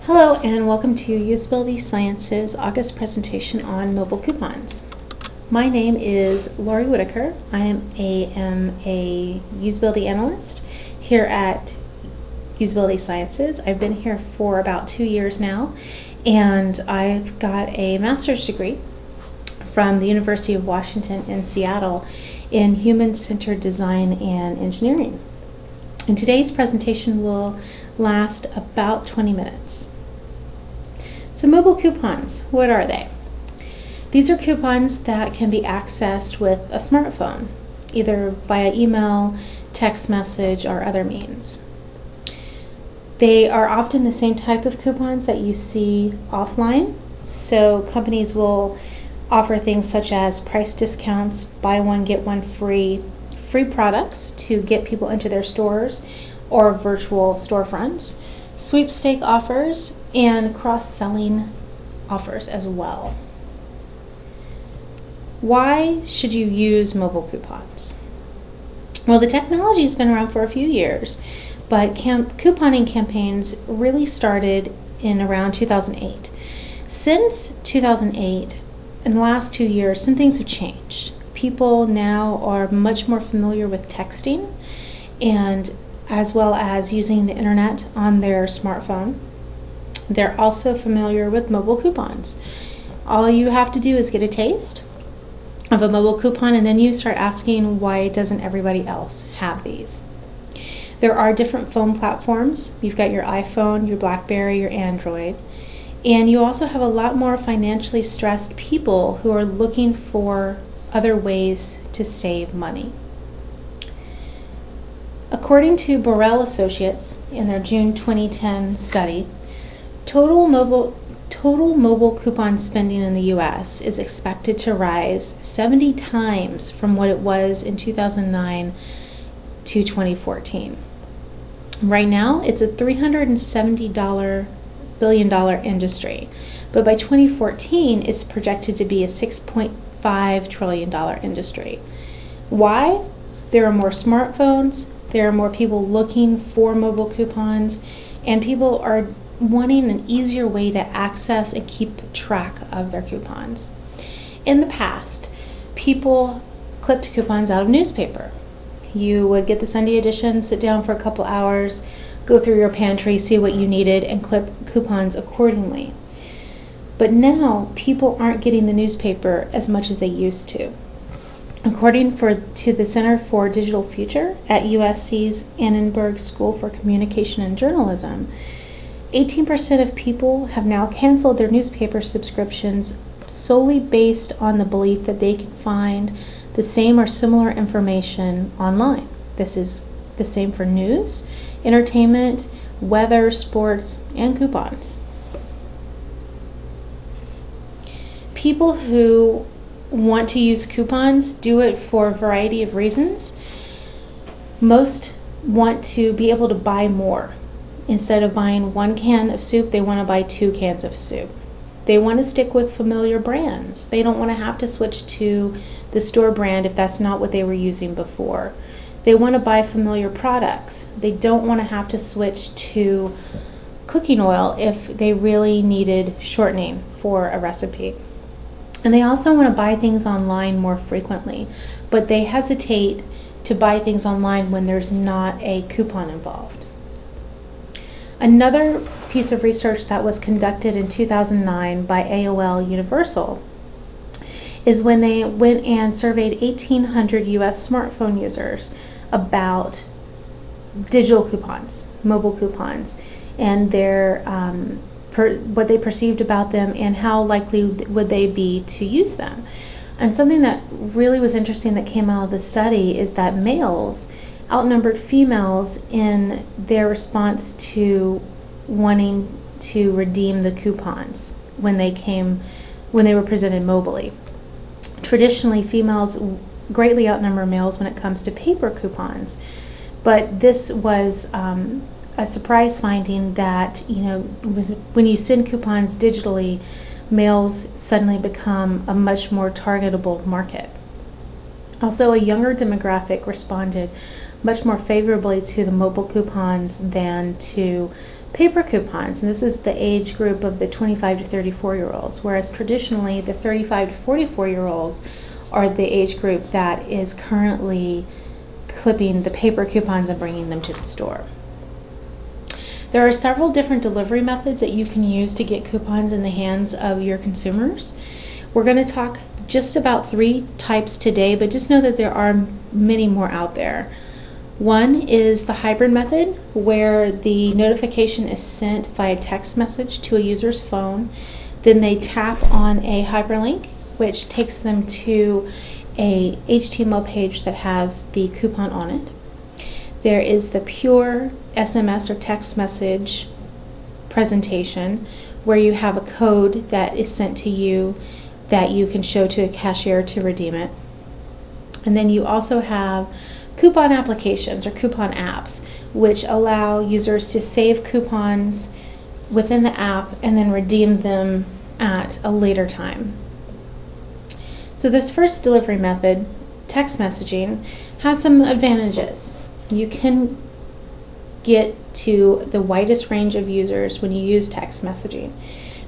Hello and welcome to Usability Science's August presentation on mobile coupons. My name is Lori Whitaker. I am a usability analyst here at Usability Sciences. I've been here for about 2 years now, and I've got a master's degree from the University of Washington in Seattle in human-centered design and engineering. And today's presentation will last about 20 minutes. So mobile coupons, what are they? These are coupons that can be accessed with a smartphone, either via email, text message, or other means. They are often the same type of coupons that you see offline. So companies will offer things such as price discounts, buy one, get one free products to get people into their stores or virtual storefronts, sweepstake offers, and cross-selling offers as well. Why should you use mobile coupons? Well, the technology has been around for a few years, but couponing campaigns really started in around 2008. Since 2008, in the last 2 years, some things have changed. People now are much more familiar with texting and as well as using the internet on their smartphone. They're also familiar with mobile coupons. All you have to do is get a taste of a mobile coupon, and then you start asking, why doesn't everybody else have these? There are different phone platforms. You've got your iPhone, your BlackBerry, your Android, and you also have a lot more financially stressed people who are looking for other ways to save money. According to Borrell Associates in their June 2010 study, total mobile coupon spending in the U.S. is expected to rise 70 times from what it was in 2009 to 2014. Right now, it's a $370 billion industry, but by 2014, it's projected to be a $6.5 trillion industry. Why? There are more smartphones, there are more people looking for mobile coupons, and people are wanting an easier way to access and keep track of their coupons. In the past, people clipped coupons out of newspaper. You would get the Sunday edition, sit down for a couple hours, go through your pantry, see what you needed, and clip coupons accordingly. But now, people aren't getting the newspaper as much as they used to. According to the Center for Digital Future at USC's Annenberg School for Communication and Journalism, 18% of people have now canceled their newspaper subscriptions solely based on the belief that they can find the same or similar information online. This is the same for news, entertainment, weather, sports, and coupons. People who want to use coupons do it for a variety of reasons. Most want to be able to buy more. Instead of buying 1 can of soup, they want to buy 2 cans of soup. They want to stick with familiar brands. They don't want to have to switch to the store brand if that's not what they were using before. They want to buy familiar products. They don't want to have to switch to cooking oil if they really needed shortening for a recipe. And they also want to buy things online more frequently, but they hesitate to buy things online when there's not a coupon involved. Another piece of research that was conducted in 2009 by AOL Universal is when they went and surveyed 1,800 US smartphone users about digital coupons, mobile coupons, and their what they perceived about them and how likely would they be to use them. And something that really was interesting that came out of the study is that males outnumbered females in their response to wanting to redeem the coupons when they were presented mobily. Traditionally, females greatly outnumber males when it comes to paper coupons, but this was a surprise finding that, when you send coupons digitally, males suddenly become a much more targetable market. Also, a younger demographic responded much more favorably to the mobile coupons than to paper coupons. And this is the age group of the 25 to 34-year-olds, whereas traditionally the 35 to 44-year-olds are the age group that is currently clipping the paper coupons and bringing them to the store. There are several different delivery methods that you can use to get coupons in the hands of your consumers. We're going to talk just about 3 types today, but just know that there are many more out there. One is the hybrid method, where the notification is sent via text message to a user's phone. Then they tap on a hyperlink, which takes them to a HTML page that has the coupon on it. There is the pure SMS or text message presentation, where you have a code that is sent to you that you can show to a cashier to redeem it. And then you also have coupon applications or coupon apps, which allow users to save coupons within the app and then redeem them at a later time. So this first delivery method, text messaging, has some advantages. You can get to the widest range of users when you use text messaging,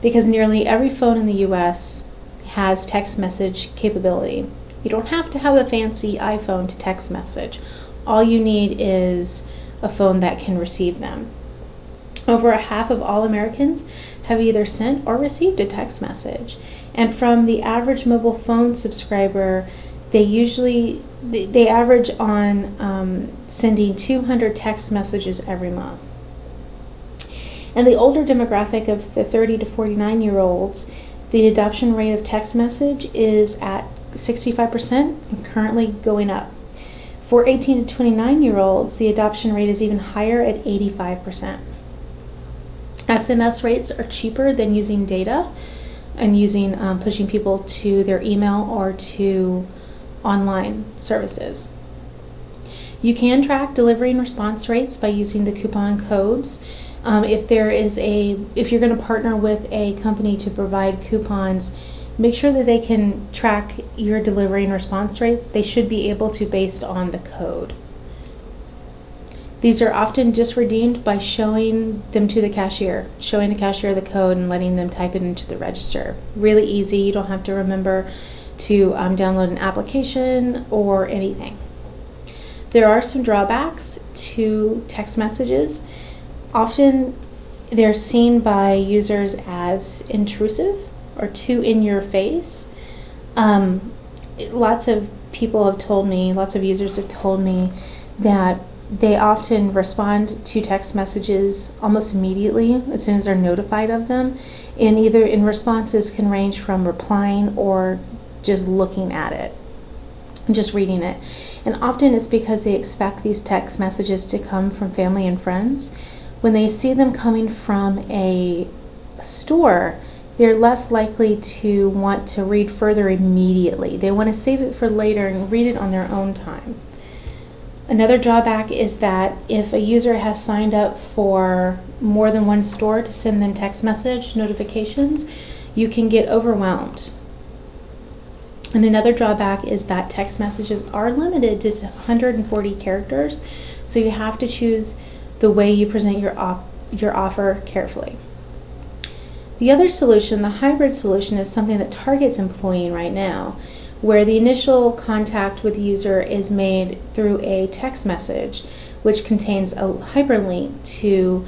because nearly every phone in the US has text message capability. You don't have to have a fancy iPhone to text message. All you need is a phone that can receive them. Over half of all Americans have either sent or received a text message. And from the average mobile phone subscriber, they average on sending 200 text messages every month. And the older demographic of the 30 to 49-year-olds, the adoption rate of text message is at 65% and currently going up. For 18 to 29-year-olds, the adoption rate is even higher at 85%. SMS rates are cheaper than using data and using pushing people to their email or to online services. You can track delivery and response rates by using the coupon codes. If you're going to partner with a company to provide coupons, make sure that they can track your delivery and response rates. They should be able to based on the code. These are often just redeemed by showing them to the cashier, showing the cashier the code and letting them type it into the register. Really easy. You don't have to remember to download an application or anything. There are some drawbacks to text messages. Often they're seen by users as intrusive or too in your face. Lots of users have told me that they often respond to text messages almost immediately as soon as they're notified of them, and either in responses can range from replying or just looking at it, just reading it. And often it's because they expect these text messages to come from family and friends. When they see them coming from a store, they're less likely to want to read further immediately. They want to save it for later and read it on their own time. Another drawback is that if a user has signed up for more than one store to send them text message notifications, you can get overwhelmed. And another drawback is that text messages are limited to 140 characters, so you have to choose the way you present your offer carefully. The other solution, the hybrid solution, is something that Target's employing right now, where the initial contact with the user is made through a text message, which contains a hyperlink to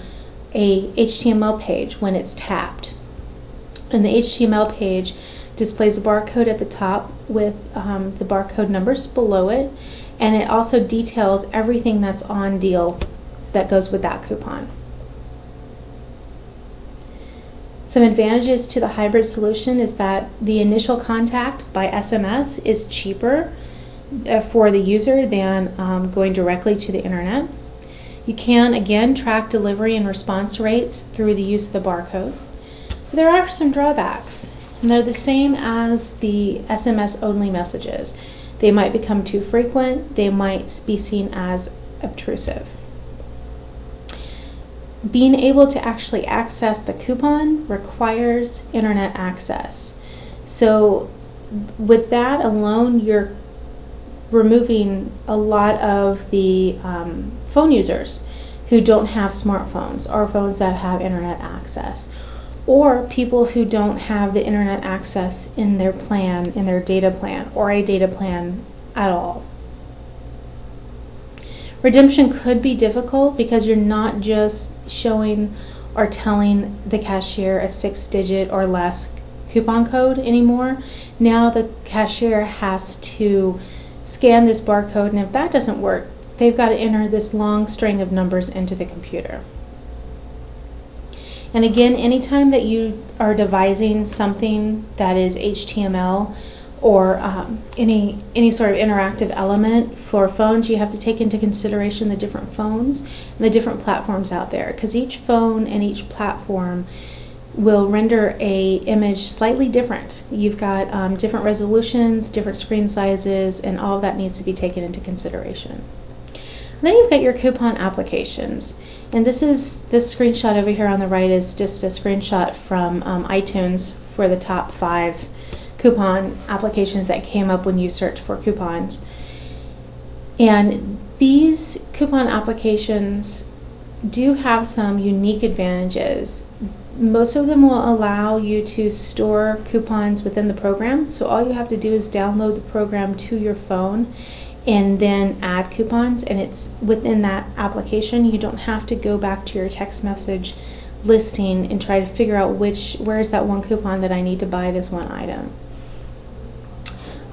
a HTML page when it's tapped. And the HTML page displays a barcode at the top with the barcode numbers below it, and it also details everything that's on deal that goes with that coupon. Some advantages to the hybrid solution is that the initial contact by SMS is cheaper for the user than going directly to the internet. You can, again, track delivery and response rates through the use of the barcode. But there are some drawbacks, and they're the same as the SMS-only messages. They might become too frequent. They might be seen as obtrusive. Being able to actually access the coupon requires internet access. So with that alone, you're removing a lot of the phone users who don't have smartphones or phones that have internet access, or people who don't have the internet access in their plan, in their data plan, or a data plan at all. Redemption could be difficult because you're not just showing or telling the cashier a 6-digit or less coupon code anymore. Now the cashier has to scan this barcode, and if that doesn't work, they've got to enter this long string of numbers into the computer. And again, anytime that you are devising something that is HTML or any sort of interactive element for phones, you have to take into consideration the different phones and the different platforms out there, because each phone and each platform will render a image slightly different. You've got different resolutions, different screen sizes, and all of that needs to be taken into consideration. Then you've got your coupon applications, and this screenshot over here on the right is just a screenshot from iTunes for the top 5 coupon applications that came up when you search for coupons. And these coupon applications do have some unique advantages. Most of them will allow you to store coupons within the program, so all you have to do is download the program to your phone and then add coupons, and it's within that application. You don't have to go back to your text message listing and try to figure out where's that one coupon that I need to buy this one item.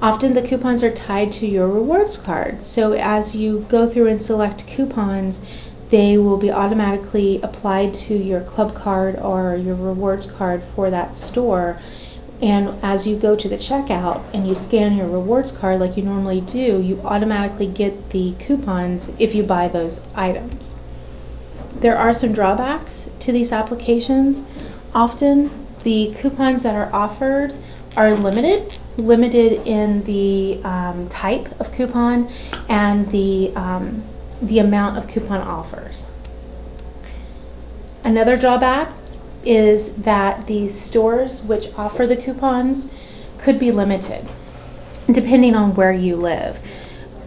Often the coupons are tied to your rewards card, so as you go through and select coupons, they will be automatically applied to your club card or your rewards card for that store. And as you go to the checkout and you scan your rewards card like you normally do, you automatically get the coupons if you buy those items. There are some drawbacks to these applications. Often the coupons that are offered are limited in the type of coupon and the amount of coupon offers. Another drawback is that these stores which offer the coupons could be limited depending on where you live.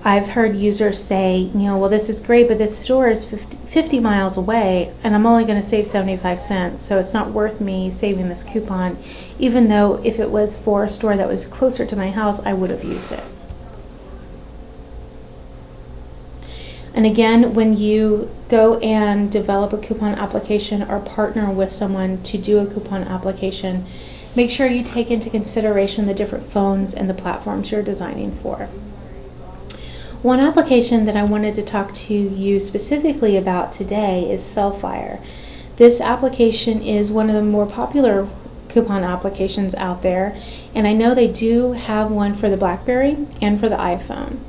I've heard users say, well, this is great, but this store is 50 miles away and I'm only going to save 75 cents, so it's not worth me saving this coupon, even though if it was for a store that was closer to my house, I would have used it. And again, when you go and develop a coupon application or partner with someone to do a coupon application, make sure you take into consideration the different phones and the platforms you're designing for. One application that I wanted to talk to you specifically about today is Sellfire. This application is one of the more popular coupon applications out there, and I know they do have one for the BlackBerry and for the iPhone.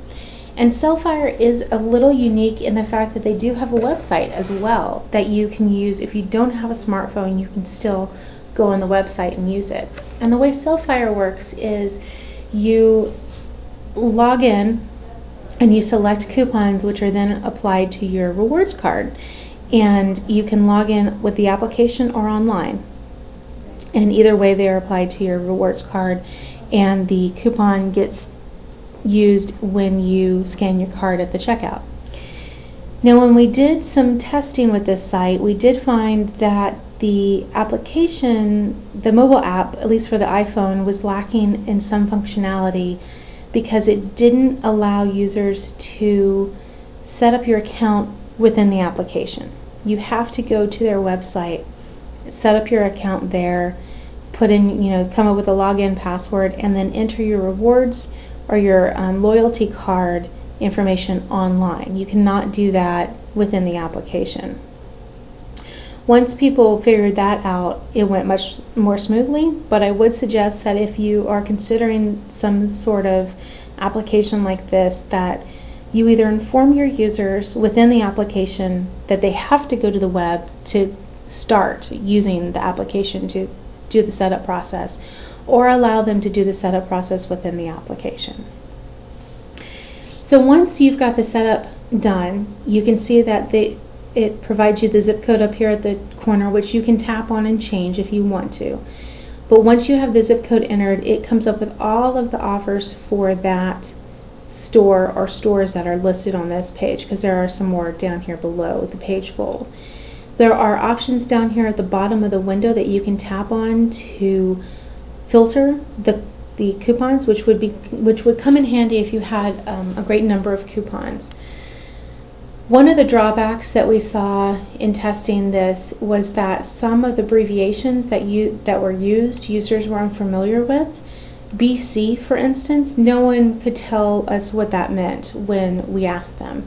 And Sellfire is a little unique in the fact that they do have a website as well that you can use. If you don't have a smartphone, you can still go on the website and use it. And the way Sellfire works is you log in and you select coupons which are then applied to your rewards card. And you can log in with the application or online. And either way they are applied to your rewards card, and the coupon gets used when you scan your card at the checkout. Now, when we did some testing with this site, we did find that the application, the mobile app, at least for the iPhone, was lacking in some functionality because it didn't allow users to set up your account within the application. You have to go to their website, set up your account there, put in, come up with a login password, and then enter your rewards or your loyalty card information online. You cannot do that within the application. Once people figured that out, it went much more smoothly, but I would suggest that if you are considering some sort of application like this, that you either inform your users within the application that they have to go to the web to start using the application to do the setup process, or allow them to do the setup process within the application. So once you've got the setup done, you can see that it provides you the zip code up here at the corner, which you can tap on and change if you want to. But once you have the zip code entered, it comes up with all of the offers for that store or stores that are listed on this page, because there are some more down here below the page fold. There are options down here at the bottom of the window that you can tap on to filter the coupons, which would come in handy if you had a great number of coupons. One of the drawbacks that we saw in testing this was that some of the abbreviations that were used, users were unfamiliar with. BC, for instance, no one could tell us what that meant when we asked them.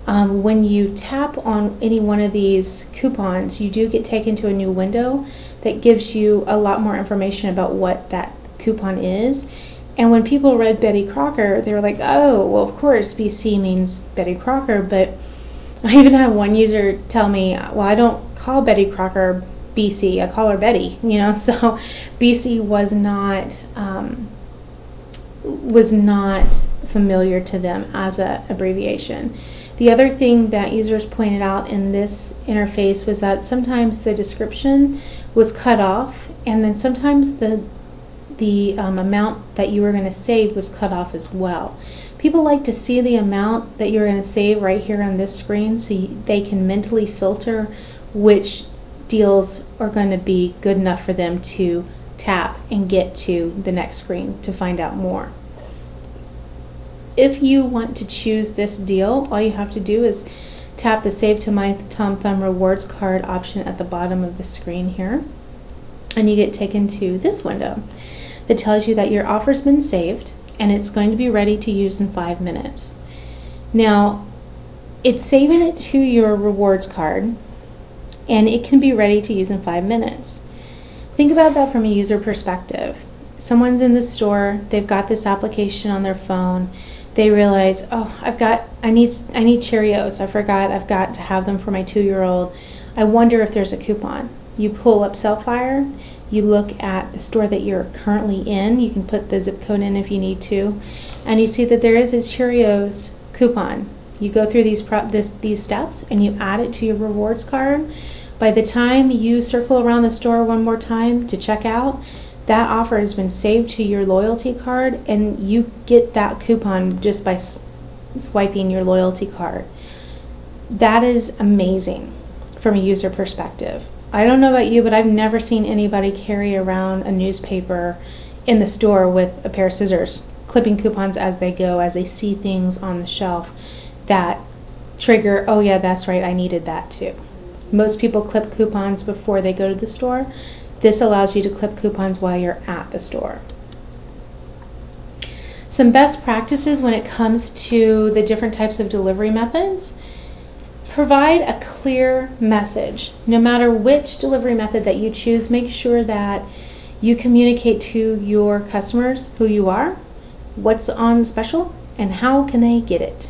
When you tap on any one of these coupons, you do get taken to a new window that gives you a lot more information about what that coupon is. And when people read Betty Crocker, they were like, oh, well, of course BC means Betty Crocker. But I even had one user tell me, well, I don't call Betty Crocker BC, I call her Betty, so BC was not familiar to them as an abbreviation. The other thing that users pointed out in this interface was that sometimes the description was cut off, and then sometimes the amount that you were going to save was cut off as well. People like to see the amount that you're going to save right here on this screen so they can mentally filter which deals are going to be good enough for them to tap and get to the next screen to find out more. If you want to choose this deal, all you have to do is tap the Save to My Tom Thumb Rewards Card option at the bottom of the screen here, and you get taken to this window that tells you that your offer's been saved and it's going to be ready to use in 5 minutes. Now, it's saving it to your rewards card, and it can be ready to use in 5 minutes. Think about that from a user perspective. Someone's in the store, they've got this application on their phone, they realize, oh, I need Cheerios, I forgot I've got to have them for my 2-year-old. I wonder if there's a coupon. You pull up Sellfire, you look at the store that you're currently in, you can put the zip code in if you need to, and you see that there is a Cheerios coupon. You go through these steps and you add it to your rewards card. By the time you circle around the store one more time to check out, that offer has been saved to your loyalty card, and you get that coupon just by swiping your loyalty card. That is amazing from a user perspective. I don't know about you, but I've never seen anybody carry around a newspaper in the store with a pair of scissors, clipping coupons as they go, as they see things on the shelf that trigger, oh yeah, that's right, I needed that too. Most people clip coupons before they go to the store. This allows you to clip coupons while you're at the store. Some best practices when it comes to the different types of delivery methods. Provide a clear message. No matter which delivery method that you choose, make sure that you communicate to your customers who you are, what's on special, and how can they get it.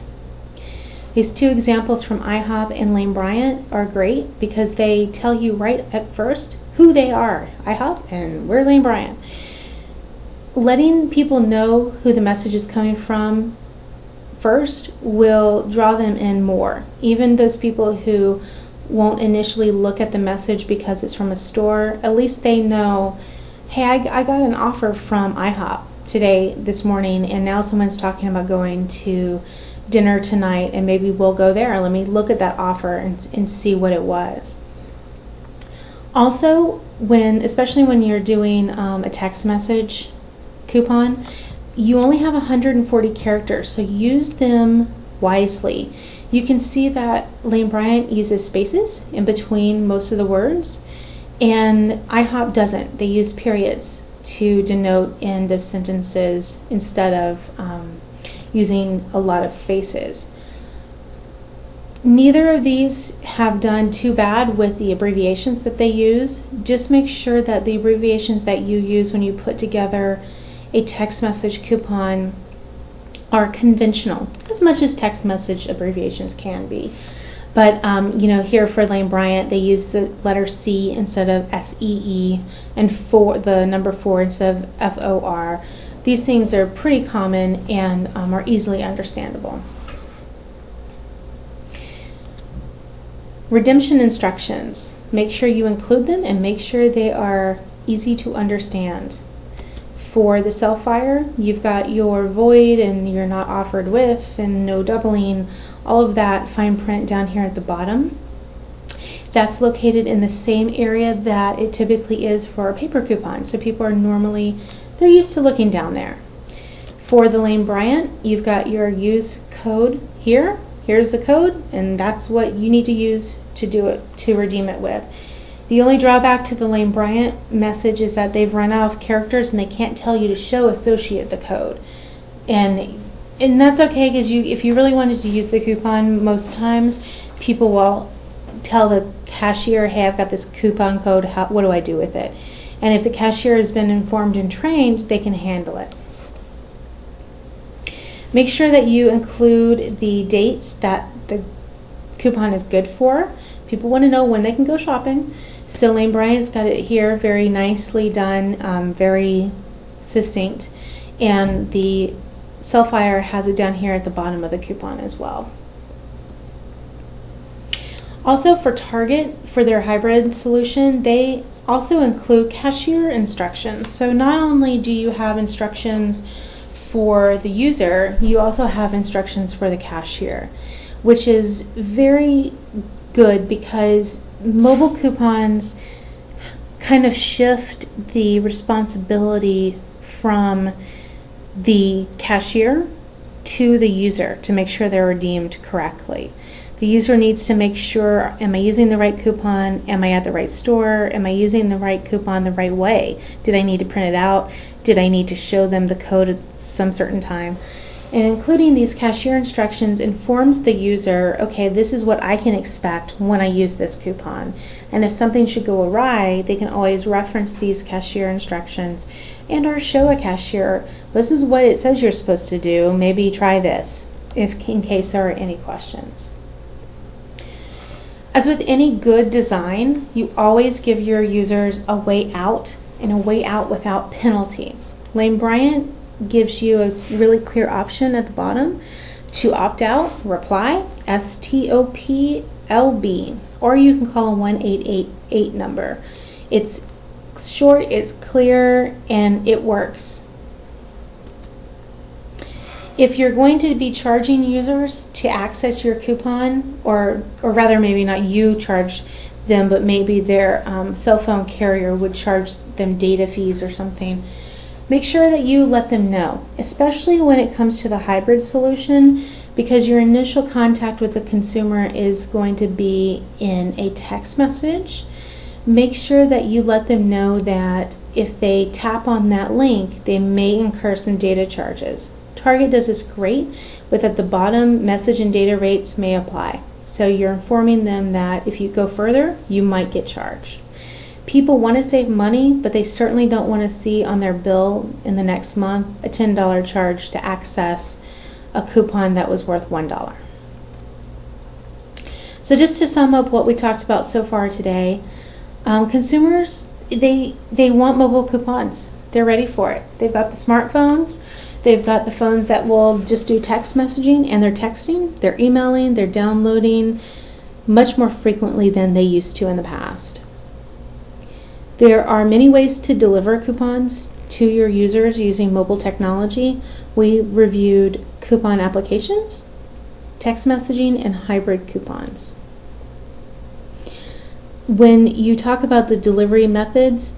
These two examples from IHOP and Lane Bryant are great because they tell you right at first who they are, IHOP, and we're Lane Bryant. Letting people know who the message is coming from first will draw them in more. Even those people who won't initially look at the message because it's from a store, at least they know, hey, I got an offer from IHOP this morning, and now someone's talking about going to dinner tonight, and maybe we'll go there. Let me look at that offer and see what it was. Also, especially when you're doing a text message coupon, you only have 140 characters, so use them wisely. You can see that Lane Bryant uses spaces in between most of the words, and IHOP doesn't. They use periods to denote end of sentences instead of using a lot of spaces. Neither of these have done too bad with the abbreviations that they use. Just make sure that the abbreviations that you use when you put together a text message coupon are conventional, as much as text message abbreviations can be. But here for Lane Bryant, they use the letter C instead of SEE, and for the number 4 instead of FOR. These things are pretty common and are easily understandable. Redemption instructions. Make sure you include them and make sure they are easy to understand. For the self-fire, you've got your void and you're not offered with and no doubling, all of that fine print down here at the bottom. That's located in the same area that it typically is for a paper coupon. So people are they're used to looking down there. For the Lane Bryant, you've got your use code here. Here's the code, and that's what you need to use to redeem it with. The only drawback to the Lane Bryant message is that they've run out of characters and they can't tell you to show associate the code. And that's okay, because if you really wanted to use the coupon, most times people will tell the cashier, hey, I've got this coupon code, what do I do with it? And if the cashier has been informed and trained, they can handle it. Make sure that you include the dates that the coupon is good for. People want to know when they can go shopping. So Lane Bryant's got it here, very nicely done, very succinct. And the Self-Fire has it down here at the bottom of the coupon as well. Also for Target, for their hybrid solution, they also include cashier instructions. So not only do you have instructions for the user, you also have instructions for the cashier, which is very good because mobile coupons kind of shift the responsibility from the cashier to the user to make sure they're redeemed correctly. The user needs to make sure, am I using the right coupon? Am I at the right store? Am I using the right coupon the right way? Did I need to print it out? Did I need to show them the code at some certain time? And including these cashier instructions informs the user, okay, this is what I can expect when I use this coupon. And if something should go awry, they can always reference these cashier instructions and or show a cashier, this is what it says you're supposed to do, maybe try this, in case there are any questions. As with any good design, you always give your users a way out, and a way out without penalty. Lane Bryant gives you a really clear option at the bottom to opt out, reply, STOPLB, or you can call a 1888 number. It's short, it's clear, and it works. If you're going to be charging users to access your coupon, or rather maybe not you charge them, but maybe their cell phone carrier would charge them data fees or something, make sure that you let them know, especially when it comes to the hybrid solution, because your initial contact with the consumer is going to be in a text message. Make sure that you let them know that if they tap on that link, they may incur some data charges. Target does this great, but at the bottom, message and data rates may apply. So you're informing them that if you go further, you might get charged. People want to save money, but they certainly don't want to see on their bill in the next month a $10 charge to access a coupon that was worth $1. So just to sum up what we talked about so far today, consumers, they want mobile coupons. They're ready for it. They've got the smartphones. They've got the phones that will just do text messaging, and they're texting, they're emailing, they're downloading much more frequently than they used to in the past. There are many ways to deliver coupons to your users using mobile technology. We reviewed coupon applications, text messaging, and hybrid coupons. When you talk about the delivery methods,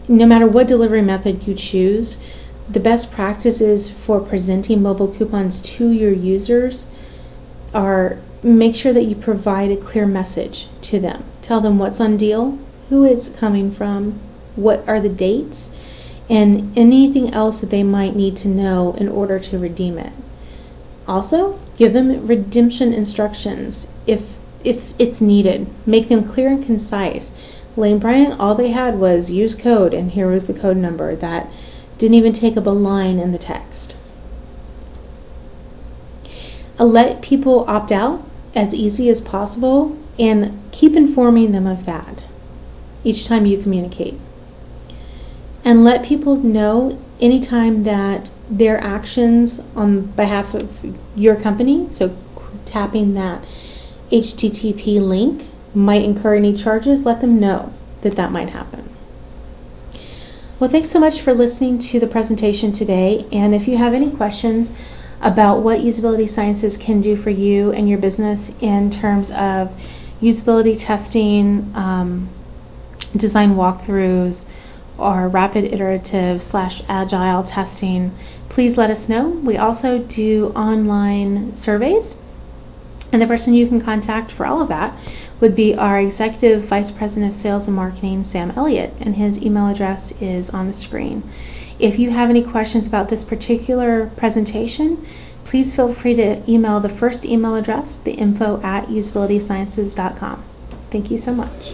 no matter what delivery method you choose, the best practices for presenting mobile coupons to your users are make sure that you provide a clear message to them. Tell them what's on deal, who it's coming from, what are the dates, and anything else that they might need to know in order to redeem it. Also, give them redemption instructions if it's needed. Make them clear and concise. Lane Bryant, all they had was use code, and here was the code number. That didn't even take up a line in the text. Let people opt out as easy as possible, and keep informing them of that each time you communicate. And let people know anytime that their actions on behalf of your company, so tapping that HTTP link, might incur any charges, let them know that that might happen. Well, thanks so much for listening to the presentation today. And if you have any questions about what usability sciences can do for you and your business in terms of usability testing, design walkthroughs, or rapid iterative / agile testing, please let us know. We also do online surveys, and the person you can contact for all of that would be our Executive Vice President of Sales and Marketing, Sam Elliott, and his email address is on the screen. If you have any questions about this particular presentation, please feel free to email the first email address, the info@usabilitysciences.com. Thank you so much.